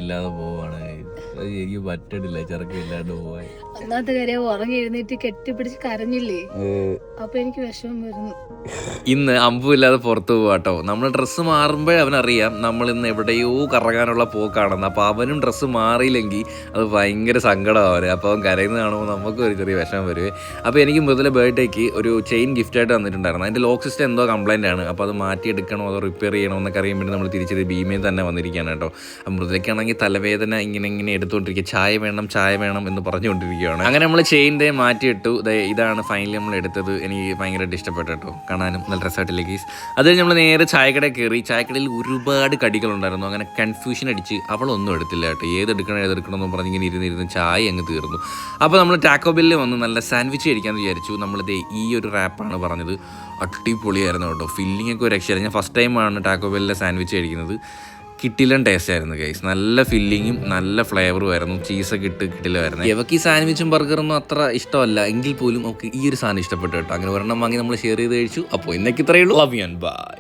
ഇല്ലാതെ പോവാണ്. എനിക്ക് പറ്റണില്ല ചെറുക്കം ഇല്ലാണ്ട് പോവാൻ. ഒന്നാമത്തെ കാര്യം ഉറങ്ങി എഴുന്നേറ്റ് കെട്ടിപ്പിടിച്ച് കരഞ്ഞില്ലേ, അപ്പൊ എനിക്ക് വിഷമം വരുന്നു. ഇന്ന് അമ്പുമില്ലാതെ പുറത്തു പോവാട്ടോ. നമ്മൾ ഡ്രസ്സ് മാറുമ്പോഴേ അവനറിയാം നമ്മൾ ഇന്ന് എവിടെയോ കറങ്ങാനുള്ള പോക്കാണെന്ന്. അപ്പോൾ അവനും ഡ്രസ്സ് മാറിയില്ലെങ്കിൽ അത് ഭയങ്കര സങ്കടമാണ്. അപ്പോൾ അവൻ കരയുന്നത് കാണുമ്പോൾ നമുക്കും ഒരു ചെറിയ വിഷമം വരുവേ. അപ്പോൾ എനിക്ക് മൃദുല ബർത്ത്ഡേക്ക് ഒരു ചെയിൻ ഗിഫ്റ്റായിട്ട് തന്നിട്ടുണ്ടായിരുന്നു. അതിൻ്റെ ലോക്ക് സിസ്റ്റം എന്തോ കംപ്ലൈൻ്റ് ആണ്. അപ്പോൾ അത് മാറ്റിയെടുക്കണോ അതോ റിപ്പയർ ചെയ്യണോ എന്നൊക്കെ അറിയാൻ വേണ്ടി നമ്മൾ തിരിച്ചത് ഭീമയിൽ തന്നെ വന്നിരിക്കുകയാണ് കേട്ടോ. അപ്പം മൃദുലയ്ക്കാണെങ്കിൽ തലവേദന ഇങ്ങനെ എടുത്തുകൊണ്ടിരിക്കുക, ചായ വേണം എന്ന് പറഞ്ഞുകൊണ്ടിരിക്കുകയാണ്. അങ്ങനെ നമ്മൾ ചെയിൻ്റെ മാറ്റിയിട്ടു. ഇതാണ് ഫൈനലി നമ്മൾ എടുത്തത്. എനിക്ക് ഭയങ്കരമായിട്ട് ഇഷ്ടപ്പെട്ടു കേട്ടോ, കാണാനും നല്ല രസമായിട്ടില്ലേ ഗീസ്. അത് നമ്മൾ നേരെ ചായക്കടയിൽ കയറി. ചായക്കടയിൽ ഒരുപാട് കടികളുണ്ടായിരുന്നു. അങ്ങനെ കൺഫ്യൂഷൻ അടിച്ച് അവളൊന്നും എടുത്തില്ല കേട്ടോ. ഏതെടുക്കണമെന്ന് പറഞ്ഞ് ഇങ്ങനെ ഇരുന്ന് ചായ അങ്ങ് തീർന്നു. അപ്പോൾ നമ്മൾ ടാക്കോ ബെല്ലിൽ വന്ന് നല്ല സാൻഡ്വിച്ച് കഴിക്കാമെന്ന് വിചാരിച്ചു. നമ്മളിത് ഈ ഒരു റാപ്പാണ് പറഞ്ഞത്. അടിപൊളിയായിരുന്നു കേട്ടോ, ഫില്ലിംഗ് ഒക്കെ ഒരു രക്ഷയായിരുന്നു. ഞാൻ ഫസ്റ്റ് ടൈമാണ് ടാക്കോ ബെല്ലിലെ സാൻഡ്വിച്ച് കഴിക്കുന്നത്. കിട്ടില്ല ടേസ്റ്റ് ആയിരുന്നു ഗൈസ്, നല്ല ഫില്ലിങ്ങും നല്ല ഫ്ലേവറും ആയിരുന്നു. ചീസൊക്കെ കിട്ടില്ലായിരുന്നു. ഇവക്ക് ഈ സാൻഡ്വിച്ചും ബർഗറൊന്നും അത്ര ഇഷ്ടമല്ല എങ്കിൽ പോലും അവൾക്ക് ഈ ഒരു സാധനം ഇഷ്ടപ്പെട്ടു കേട്ടോ. അങ്ങനെ ഒരെണ്ണം വാങ്ങി നമ്മൾ ഷെയർ ചെയ്ത് കഴിച്ചു. അപ്പോൾ ഇന്നേക്ക് ഇത്രയേ ഉള്ളൂ. Love you and by.